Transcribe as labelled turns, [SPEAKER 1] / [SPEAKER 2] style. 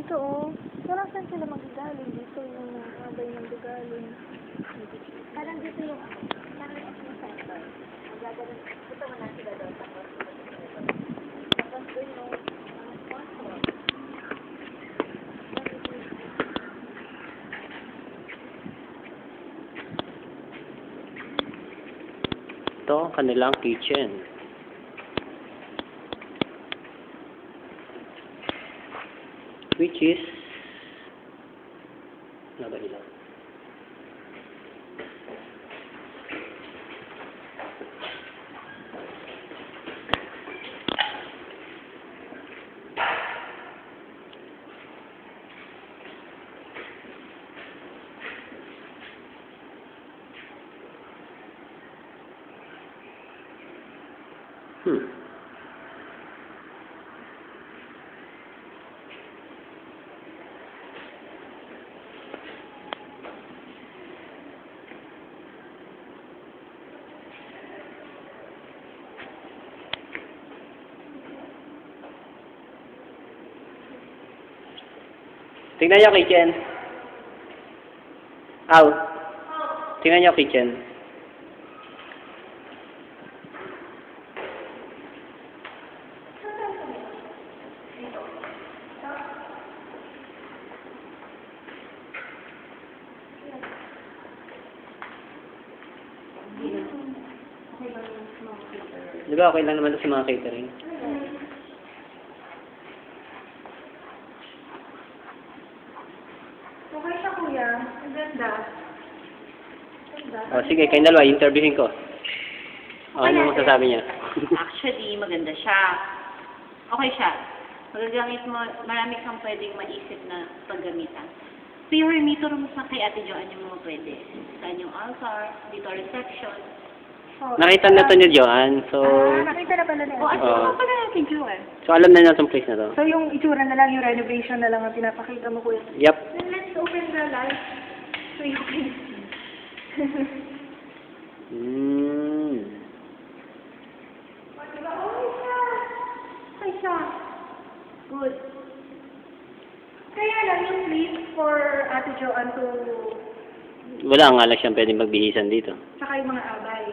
[SPEAKER 1] dito, oh. Wala saan sila magagaling. Dito yung abay ng gagaling. Parang dito yung, parang yung center. Magagaling, ito mo na sila doon. Tapos doon yung, sponsor.
[SPEAKER 2] Ito ang kanilang kitchen. Which is nabalilang. Tingnan niyo kitchen. Aw. Tingnan niyo kitchen. Di ba okay lang naman ito sa mga catering?
[SPEAKER 1] Okay siya, kuya. Ang ganda.
[SPEAKER 2] O sige, kayong dalawa, interviewin ko. O, ano masasabi niya?
[SPEAKER 3] Actually, maganda siya. Okay siya. Magagamit mo, marami kang pwedeng maisip na paggamitan. Pero dito rin sa kay Ate Joanne yung mga pwede. Saan yung altar, dito reception.
[SPEAKER 2] Nakita na to ni Joanne, so...
[SPEAKER 1] Nakita na pala niya.
[SPEAKER 3] O, at saan pala natin Joanne?
[SPEAKER 2] So, alam na niya itong place na to.
[SPEAKER 1] So, yung itsura na lang, yung renovation na lang ang pinapakita mo, kuya.
[SPEAKER 2] Yep.
[SPEAKER 1] Then, let's open the light so you can see. O, diba? Okay siya. Okay siya. Good. Kaya lang yung place for Ate Joanne to...
[SPEAKER 2] Wala nga lang siyang pwedeng magbihisan dito.
[SPEAKER 1] Tsaka yung mga abay.